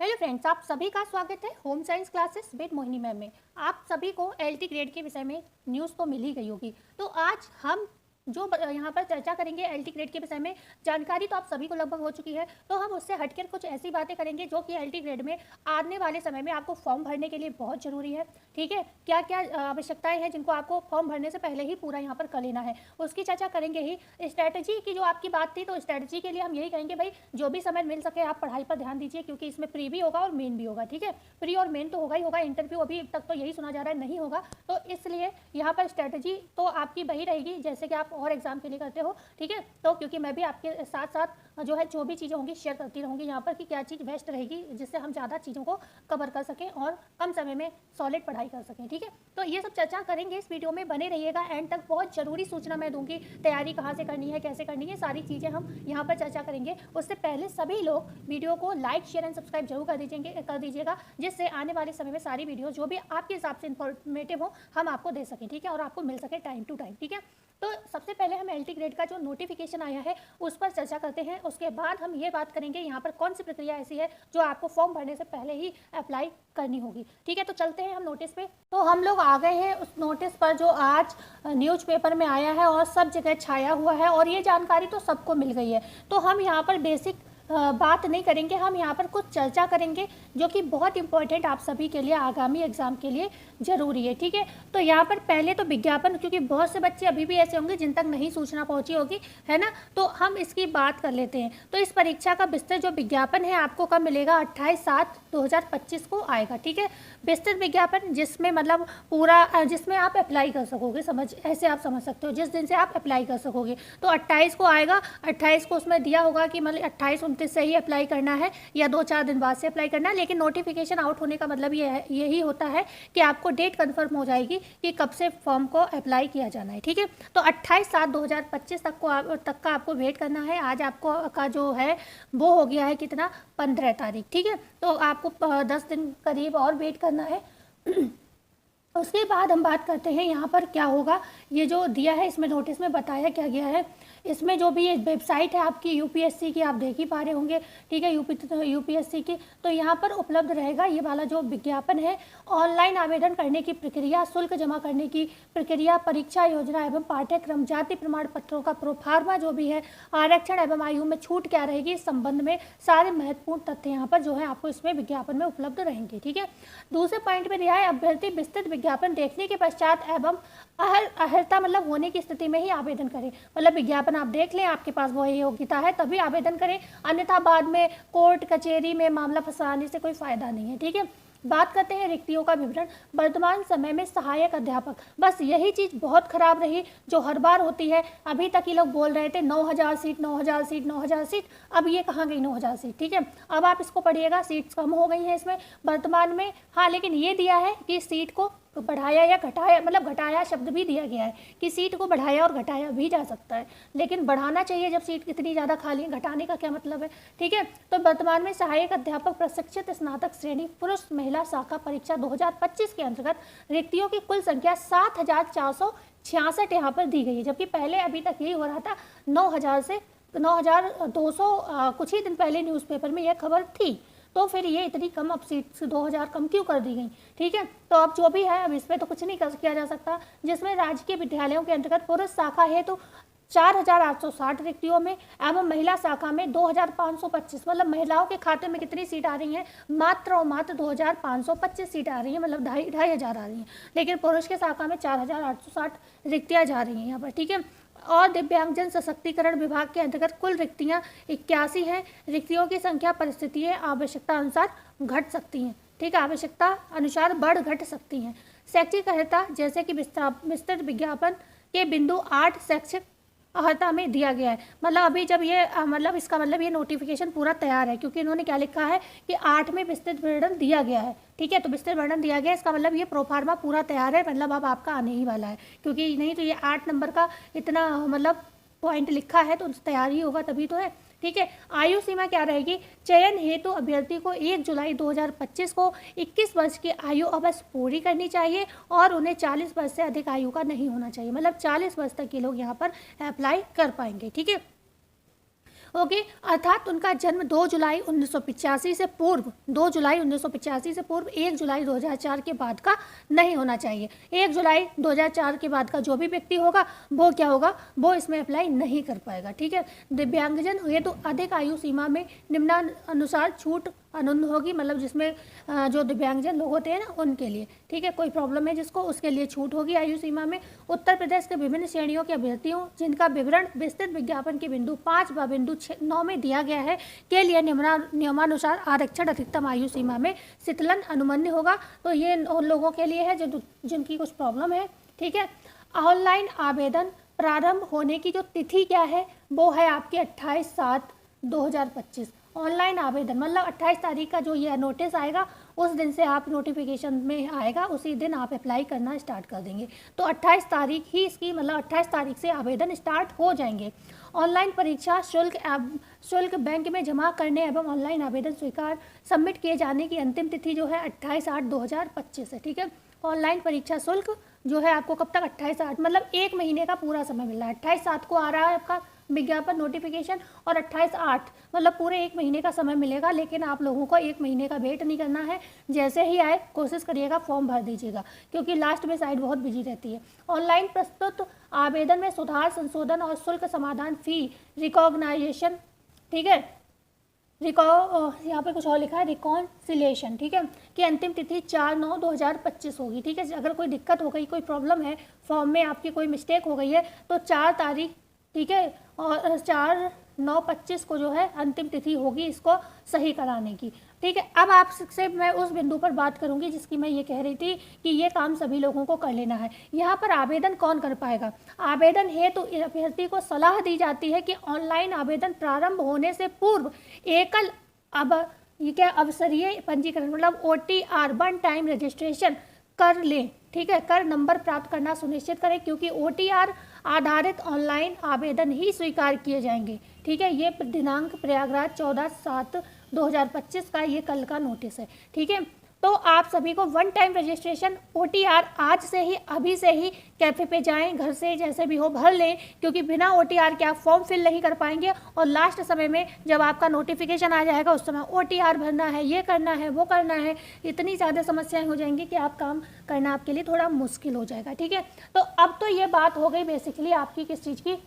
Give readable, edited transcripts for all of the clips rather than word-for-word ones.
Hello friends, आप सभी का स्वागत है home science classes with Mohini ma'am में। आप सभी को एलटी ग्रेड के विषय में न्यूज़ तो मिल ही गई होगी। तो आज हम जो यहाँ पर चर्चा करेंगे एलटी ग्रेड के विषय में, जानकारी तो आप सभी को लगभग हो चुकी है। तो हम उससे हटकर कुछ ऐसी बातें करेंगे जो कि एलटी ग्रेड में आने वाले समय में आपको फॉर्म भरने के लिए बहुत ज़रूरी है। ठीक है, क्या क्या आवश्यकताएं हैं जिनको आपको फॉर्म भरने से पहले ही पूरा यहाँ पर कर लेना है, उसकी चर्चा करेंगे ही। स्ट्रैटेजी की जो आपकी बात थी, तो स्ट्रैटेजी के लिए हम यही कहेंगे भाई जो भी समय मिल सके आप पढ़ाई पर ध्यान दीजिए, क्योंकि इसमें प्री भी होगा और मेन भी होगा। ठीक है, प्री और मेन तो होगा ही होगा, इंटरव्यू अभी तक तो यही सुना जा रहा है नहीं होगा। तो इसलिए यहाँ पर स्ट्रैटेजी तो आपकी वही रहेगी जैसे कि आप और एग्जाम के लिए करते हो। ठीक है, तो क्योंकि मैं भी आपके साथ साथ जो है जो भी चीज़ें होंगी शेयर करती रहूँगी यहाँ पर कि क्या चीज़ बेस्ट रहेगी जिससे हम ज़्यादा चीज़ों को कवर कर सकें और कम समय में सॉलिड पढ़ाई कर सकें। ठीक है, तो ये सब चर्चा करेंगे, इस वीडियो में बने रहिएगा एंड तक। बहुत ज़रूरी सूचना मैं दूंगी, तैयारी कहाँ से करनी है, कैसे करनी है, सारी चीज़ें हम यहाँ पर चर्चा करेंगे। उससे पहले सभी लोग वीडियो को लाइक शेयर एंड सब्सक्राइब जरूर कर दीजिएगा, जिससे आने वाले समय में सारी वीडियो जो भी आपके हिसाब से इंफॉर्मेटिव हो हम आपको दे सकें। ठीक है, और आपको मिल सके टाइम टू टाइम। ठीक है, तो सबसे पहले हम एलटी ग्रेड का जो नोटिफिकेशन आया है उस पर चर्चा करते हैं। उसके बाद हम ये बात करेंगे यहाँ पर कौन सी प्रक्रिया ऐसी है जो आपको फॉर्म भरने से पहले ही अप्लाई करनी होगी। ठीक है, तो चलते हैं हम नोटिस पे। तो हम लोग आ गए हैं उस नोटिस पर जो आज न्यूज़पेपर में आया है और सब जगह छाया हुआ है, और ये जानकारी तो सबको मिल गई है। तो हम यहाँ पर बेसिक बात नहीं करेंगे, हम यहाँ पर कुछ चर्चा करेंगे जो कि बहुत इंपॉर्टेंट आप सभी के लिए आगामी एग्जाम के लिए ज़रूरी है। ठीक है, तो यहाँ पर पहले तो विज्ञापन, क्योंकि बहुत से बच्चे अभी भी ऐसे होंगे जिन तक नहीं सूचना पहुँची होगी, है ना, तो हम इसकी बात कर लेते हैं। तो इस परीक्षा का विस्तृत जो विज्ञापन है आपको कब मिलेगा? 28/7/2025 को आएगा। ठीक है, विस्तृत विज्ञापन जिसमें मतलब पूरा जिसमें आप अप्लाई कर सकोगे, ऐसे आप समझ सकते हो, जिस दिन से आप अप्लाई कर सकोगे। तो 28 को आएगा, 28 को उसमें दिया होगा कि मतलब 28-29 से ही अप्लाई करना है या 2-4 दिन बाद से अप्लाई करना है। लेकिन नोटिफिकेशन आउट होने का मतलब यही होता है कि आपको डेट कंफर्म हो जाएगी कि कब से फॉर्म को अप्लाई किया जाना है। ठीक है, तो 28/7/2025 तक का आपको वेट करना है। आज आपको का जो है वो हो गया है कितना? 15 तारीख। ठीक है, तो आपको 10 दिन करीब और वेट करना है। उसके बाद हम बात करते हैं यहाँ पर क्या होगा। ये जो दिया है इसमें नोटिस में बताया क्या गया है, इसमें जो भी ये वेबसाइट है आपकी यूपीएससी की, आप देख ही पा रहे होंगे। ठीक है, यूपीएससी की, तो यहाँ पर उपलब्ध रहेगा ये वाला जो विज्ञापन है। ऑनलाइन आवेदन करने की प्रक्रिया, शुल्क जमा करने की प्रक्रिया, परीक्षा योजना एवं पाठ्यक्रम, जाति प्रमाण पत्रों का प्रोफार्मा जो भी है, आरक्षण एवं आयु में छूट क्या रहेगी, इस संबंध में सारे महत्वपूर्ण तथ्य यहाँ पर जो है आपको इसमें विज्ञापन में उपलब्ध रहेंगे। ठीक है, दूसरे पॉइंट में दिया है अभ्यर्थी विस्तृत विज्ञापन देखने के पश्चात एवं अर्हता मतलब होने की स्थिति में ही आवेदन करें। मतलब विज्ञापन आप देख लें, आपके पास वो योग्यता है तभी आवेदन करें, अन्यथा बाद में कोर्ट कचहरी में मामला फंसाने से कोई फायदा नहीं है। ठीक है, बात करते हैं रिक्तियों का विवरण। वर्तमान समय में सहायक अध्यापक, बस यही चीज़ बहुत खराब रही जो हर बार होती है। अभी तक ये लोग बोल रहे थे 9,000 सीट, 9,000 सीट, 9,000 सीट, अब ये कहाँ गई 9,000 सीट। ठीक है, अब आप इसको पढ़िएगा, सीट्स कम हो गई हैं इसमें वर्तमान में। हाँ, लेकिन ये दिया है कि सीट को बढ़ाया या घटाया, मतलब घटाया शब्द भी दिया गया है कि सीट को बढ़ाया और घटाया भी जा सकता है, लेकिन बढ़ाना चाहिए जब सीट इतनी ज़्यादा खाली है, घटाने का क्या मतलब है। ठीक है, तो वर्तमान में सहायक अध्यापक प्रशिक्षित स्नातक श्रेणी पुरुष महिला शाखा परीक्षा 2025 के अंतर्गत रिक्तियों की कुल संख्या 7,466 यहाँ पर दी गई है, जबकि पहले अभी तक यही हो रहा था 9,000 से 9,200। कुछ ही दिन पहले न्यूज़पेपर में यह खबर थी, तो फिर ये इतनी कम अब सीट 2,000 कम क्यों कर दी गई। ठीक है, तो अब जो भी है अब इस पर तो कुछ नहीं किया जा सकता। जिसमें राजकीय विद्यालयों के अंतर्गत पुरुष शाखा है तो 4,860 रिक्तियों में एवं महिला शाखा में 2,525, मतलब महिलाओं के खाते में कितनी सीट आ रही हैं? मात्र और मात्र 2,525 सीट आ रही है, मतलब 2,500 आ रही हैं। लेकिन पुरुष के शाखा में 4,860 रिक्तियाँ जा रही हैं यहाँ पर। ठीक है, और दिव्यांगजन सशक्तिकरण विभाग के अंतर्गत कुल रिक्तियां 81 हैं। रिक्तियों की संख्या परिस्थिति आवश्यकता अनुसार घट सकती हैं। ठीक है, आवश्यकता अनुसार बढ़ घट सकती हैं। शैक्षिक अर्हता जैसे कि विस्तृत विज्ञापन के बिंदु 8 शैक्षिक अर्हता में दिया गया है। मतलब अभी जब ये मतलब इसका मतलब ये नोटिफिकेशन पूरा तैयार है, क्योंकि इन्होंने क्या लिखा है कि 8 में विस्तृत वर्णन दिया गया है। ठीक है, तो विस्तृत वर्णन दिया गया, इसका मतलब ये प्रोफार्मा पूरा तैयार है, मतलब अब आपका आने ही वाला है, क्योंकि नहीं तो ये 8 नंबर का इतना मतलब पॉइंट लिखा है तो तैयार ही होगा तभी तो है। ठीक है, आयु सीमा क्या रहेगी? चयन हेतु अभ्यर्थी को 1 जुलाई 2025 को 21 वर्ष की आयु अवश्य पूरी करनी चाहिए और उन्हें 40 वर्ष से अधिक आयु का नहीं होना चाहिए, मतलब 40 वर्ष तक के लोग यहाँ पर अप्लाई कर पाएंगे। ठीक है, ओके, अर्थात उनका जन्म 2 जुलाई 1985 से पूर्व 2 जुलाई 1985 से पूर्व 1 जुलाई 2004 के बाद का नहीं होना चाहिए। 1 जुलाई 2004 के बाद का जो भी व्यक्ति होगा वो क्या होगा, वो इसमें अप्लाई नहीं कर पाएगा। ठीक है, दिव्यांगजन हुए तो अधिक आयु सीमा में निम्नानुसार छूट अनुन्ध होगी, मतलब जिसमें जो दिव्यांगजन लोग होते हैं ना उनके लिए, ठीक है, कोई प्रॉब्लम है जिसको, उसके लिए छूट होगी आयु सीमा में। उत्तर प्रदेश के विभिन्न श्रेणियों के अभ्यर्थियों जिनका विवरण विस्तृत विज्ञापन के बिंदु 5 व बिंदु 9 में दिया गया है के लिए नियमानुसार आरक्षण अधिकतम आयु सीमा में शीतलन अनुमन्य होगा। तो ये उन लोगों के लिए है जिनकी कुछ प्रॉब्लम है। ठीक है, ऑनलाइन आवेदन प्रारंभ होने की जो तिथि क्या है वो है आपकी 28/7/2025। ऑनलाइन आवेदन मतलब 28 तारीख का जो ये नोटिस आएगा उस दिन से आप नोटिफिकेशन में आएगा, उसी दिन आप अप्लाई करना स्टार्ट कर देंगे। तो 28 तारीख ही इसकी मतलब 28 तारीख से आवेदन स्टार्ट हो जाएंगे। ऑनलाइन परीक्षा शुल्क बैंक में जमा करने एवं ऑनलाइन आवेदन स्वीकार सबमिट किए जाने की अंतिम तिथि जो है 28/8/2025 है। ठीक है, ऑनलाइन परीक्षा शुल्क जो है आपको कब तक 28/8 मतलब 1 महीने का पूरा समय मिल रहा है। 28/7 को आ रहा है आपका विज्ञापन नोटिफिकेशन और 28/8 मतलब पूरे 1 महीने का समय मिलेगा, लेकिन आप लोगों को 1 महीने का वेट नहीं करना है। जैसे ही आए कोशिश करिएगा फॉर्म भर दीजिएगा, क्योंकि लास्ट में साइट बहुत बिजी रहती है। ऑनलाइन प्रस्तुत आवेदन में सुधार संशोधन और शुल्क समाधान फी रिकॉग्नाइजेशन, ठीक है, यहाँ पे कुछ और लिखा है रिकॉन्सिलेशन, ठीक है, कि अंतिम तिथि 4/9/2025 होगी। ठीक है, अगर कोई दिक्कत हो गई, कोई प्रॉब्लम है फॉर्म में, आपकी कोई मिस्टेक हो गई है तो 4 तारीख, ठीक है, और 4/9/25 को जो है अंतिम तिथि होगी इसको सही कराने की। ठीक है, अब आपसे मैं उस बिंदु पर बात करूंगी जिसकी मैं ये कह रही थी कि ये काम सभी लोगों को कर लेना है। यहाँ पर आवेदन कौन कर पाएगा? आवेदन हेतु तो अभ्यर्थी को सलाह दी जाती है कि ऑनलाइन आवेदन प्रारंभ होने से पूर्व एकल ये क्या अवसरीय पंजीकरण मतलब OTR 1 टाइम रजिस्ट्रेशन कर लें। ठीक है, कर नंबर प्राप्त करना सुनिश्चित करें, क्योंकि OTR आधारित ऑनलाइन आवेदन ही स्वीकार किए जाएंगे। ठीक है, ये दिनांक प्रयागराज 14/7/2025 का ये कल का नोटिस है। ठीक है, तो आप सभी को 1 टाइम रजिस्ट्रेशन OTR आज से ही, अभी से ही कैफ़े पे जाएं, घर से जैसे भी हो भर लें, क्योंकि बिना OTR के आप फॉर्म फिल नहीं कर पाएंगे और लास्ट समय में जब आपका नोटिफिकेशन आ जाएगा उस समय OTR भरना है, ये करना है, वो करना है, इतनी ज़्यादा समस्याएं हो जाएंगी कि आप काम करना आपके लिए थोड़ा मुश्किल हो जाएगा। ठीक है, तो अब तो ये बात हो गई बेसिकली आपकी किस चीज़ की,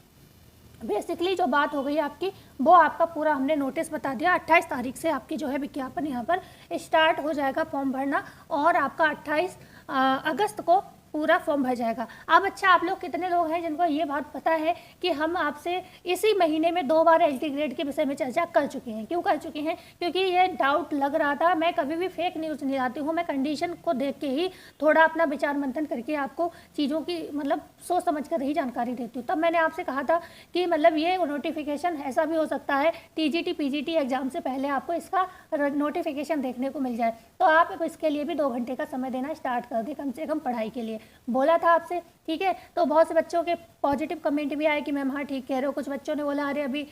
बेसिकली जो बात हो गई आपकी वो आपका पूरा हमने नोटिस बता दिया। 28 तारीख से आपकी जो है विज्ञापन यहाँ पर स्टार्ट हो जाएगा फॉर्म भरना, और आपका 28 अगस्त को पूरा फॉर्म भर जाएगा। अब अच्छा, आप लोग कितने लोग हैं जिनको ये बात पता है कि हम आपसे इसी महीने में 2 बार LT ग्रेड के विषय में चर्चा कर चुके हैं? क्यों कर चुके हैं? क्योंकि ये डाउट लग रहा था। मैं कभी भी फेक न्यूज़ नहीं लाती हूँ, मैं कंडीशन को देख के ही थोड़ा अपना विचार मंथन करके आपको चीज़ों की मतलब सोच समझ कर ही जानकारी देती हूँ। तब मैंने आपसे कहा था कि मतलब ये नोटिफिकेशन ऐसा भी हो सकता है TGT PGT एग्जाम से पहले आपको इसका नोटिफिकेशन देखने को मिल जाए, तो आप इसके लिए भी 2 घंटे का समय देना स्टार्ट कर दें कम से कम पढ़ाई के लिए। बोला था आपसे। ठीक है, तो बहुत से बच्चों के पॉजिटिव कमेंट भी आए कि मैम हाँ ठीक कह रहे हो। कुछ बच्चों ने बोला अरे अभी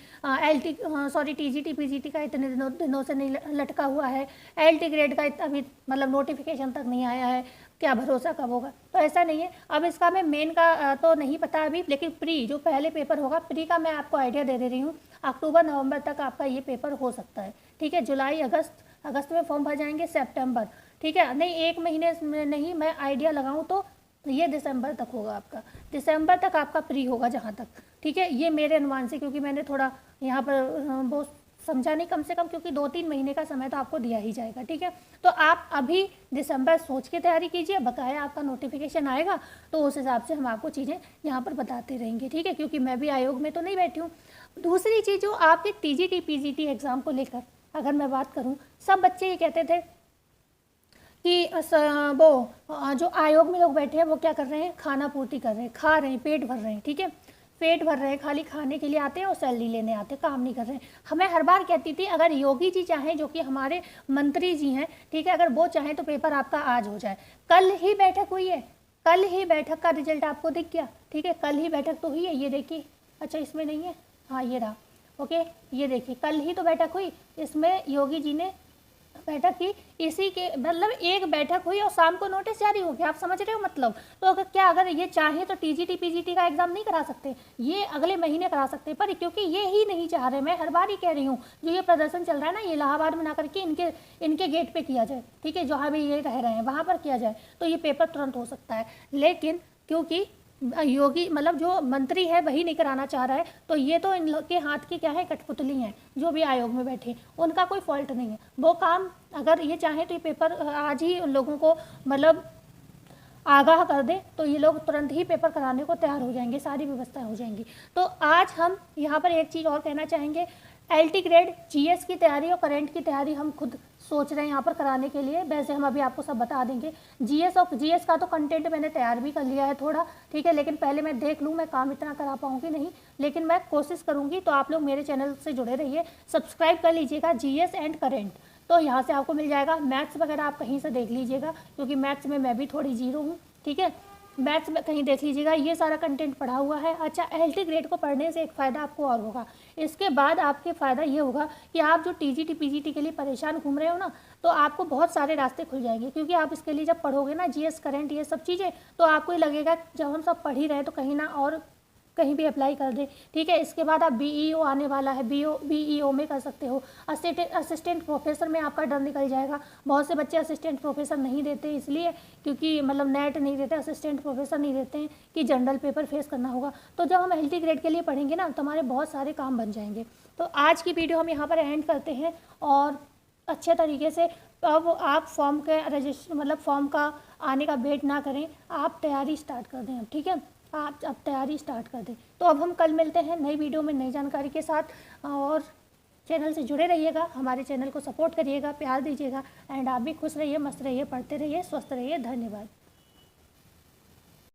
TGT PGT का इतने दिनों से नहीं लटका हुआ है, LT ग्रेड का अभी मतलब नोटिफिकेशन तक नहीं आया है, क्या भरोसा कब होगा? तो ऐसा नहीं है। अब इसका मैं मेन का तो नहीं पता अभी, लेकिन प्री जो पहले पेपर होगा, प्री का मैं आपको आइडिया दे रही हूँ। अक्टूबर नवंबर तक आपका ये पेपर हो सकता है। ठीक है, जुलाई अगस्त में फॉर्म भर जाएंगे, सितंबर, ठीक है, नहीं 1 महीने में नहीं, मैं आइडिया लगाऊं तो ये दिसंबर तक होगा आपका, दिसंबर तक आपका प्री होगा जहाँ तक। ठीक है, ये मेरे अनुमान से, क्योंकि मैंने थोड़ा यहाँ पर वो समझा नहीं, कम से कम क्योंकि 2-3 महीने का समय तो आपको दिया ही जाएगा। ठीक है, तो आप अभी दिसंबर सोच के तैयारी कीजिए, बकाया आपका नोटिफिकेशन आएगा तो उस हिसाब से हम आपको चीज़ें यहाँ पर बताते रहेंगे। ठीक है, क्योंकि मैं भी आयोग में तो नहीं बैठी हूँ। दूसरी चीज़ जो आपके TGT PGT एग्ज़ाम को लेकर अगर मैं बात करूँ, सब बच्चे ये कहते थे कि वो जो आयोग में लोग बैठे हैं वो क्या कर रहे हैं, खाना पूर्ति कर रहे हैं, खा रहे हैं, पेट भर रहे हैं। ठीक है, पेट भर रहे हैं, खाली खाने के लिए आते हैं और सैलरी लेने आते हैं, काम नहीं कर रहे हैं। हमें हर बार कहती थी अगर योगी जी चाहें, जो कि हमारे मंत्री जी हैं, ठीक है, अगर वो चाहें तो पेपर आपका आज हो जाए। कल ही बैठक हुई है, कल ही बैठक का रिजल्ट आपको दिख गया। ठीक है, कल ही बैठक तो हुई है, ये देखिए, अच्छा इसमें नहीं है, हाँ ये रहा, ओके, ये देखिए कल ही तो बैठक हुई, इसमें योगी जी ने बैठक की, इसी के मतलब एक बैठक हुई और शाम को नोटिस जारी हो गया। आप समझ रहे हो मतलब। तो अगर ये चाहे तो टीजीटी पीजीटी का एग्जाम नहीं करा सकते, ये अगले महीने करा सकते, पर क्योंकि ये ही नहीं चाह रहे, मैं हर बार ही कह रही हूँ, जो ये प्रदर्शन चल रहा है ना, ये इलाहाबाद में ना करके इनके गेट पे किया जाए, ठीक है, जहाँ भी ये रह रहे हैं वहाँ पर किया जाए, तो ये पेपर तुरंत हो सकता है। लेकिन क्योंकि योगी मतलब जो मंत्री है वही नहीं कराना चाह रहा है, तो ये तो इन लोग के हाथ की क्या है, कठपुतली हैं जो भी आयोग में बैठे, उनका कोई फॉल्ट नहीं है। वो काम अगर ये चाहें तो ये पेपर आज ही उन लोगों को मतलब आगाह कर दे, तो ये लोग तुरंत ही पेपर कराने को तैयार हो जाएंगे, सारी व्यवस्थाएं हो जाएंगी। तो आज हम यहाँ पर एक चीज़ और कहना चाहेंगे, एलटी ग्रेड जीएस की तैयारी और करंट की तैयारी हम खुद सोच रहे हैं यहाँ पर कराने के लिए। वैसे हम अभी आपको सब बता देंगे। जीएस का तो कंटेंट मैंने तैयार भी कर लिया है थोड़ा, ठीक है, लेकिन पहले मैं देख लूँ, मैं काम इतना करा पाऊँगी नहीं, लेकिन मैं कोशिश करूँगी। तो आप लोग मेरे चैनल से जुड़े रहिए, सब्सक्राइब कर लीजिएगा जीएस एंड करेंट, तो यहाँ से आपको मिल जाएगा। मैथ्स वगैरह आप कहीं से देख लीजिएगा, क्योंकि मैथ्स में मैं भी थोड़ी जीरो हूँ, ठीक है, मैथ्स में कहीं देख लीजिएगा, ये सारा कंटेंट पढ़ा हुआ है। अच्छा, एलटी ग्रेड को पढ़ने से एक फ़ायदा आपको और होगा, इसके बाद आपके फ़ायदा ये होगा कि आप जो टीजीटी पीजीटी के लिए परेशान घूम रहे हो ना, तो आपको बहुत सारे रास्ते खुल जाएंगे, क्योंकि आप इसके लिए जब पढ़ोगे ना जीएस करंट ये सब चीज़ें, तो आपको ही लगेगा जब हम सब पढ़ ही रहे तो कहीं ना और कहीं भी अप्लाई कर दे, ठीक है। इसके बाद आप बीईओ आने वाला है, बीईओ में कर सकते हो। असिस्टेंट प्रोफेसर में आपका डर निकल जाएगा। बहुत से बच्चे असिस्टेंट प्रोफेसर नहीं देते, इसलिए क्योंकि मतलब नेट नहीं देते, असिस्टेंट प्रोफेसर नहीं देते हैं कि जनरल पेपर फेस करना होगा। तो जब हम एलटी ग्रेड के लिए पढ़ेंगे ना, तो हमारे बहुत सारे काम बन जाएंगे। तो आज की वीडियो हम यहाँ पर एंड करते हैं, और अच्छे तरीके से अब आप फॉर्म के मतलब फॉर्म का आने का वेट ना करें, आप तैयारी स्टार्ट कर दें अब, ठीक है, आप अब तैयारी स्टार्ट कर दें। तो अब हम कल मिलते हैं नई वीडियो में नई जानकारी के साथ, और चैनल से जुड़े रहिएगा, हमारे चैनल को सपोर्ट करिएगा, प्यार दीजिएगा, एंड आप भी खुश रहिए, मस्त रहिए, पढ़ते रहिए, स्वस्थ रहिए। धन्यवाद।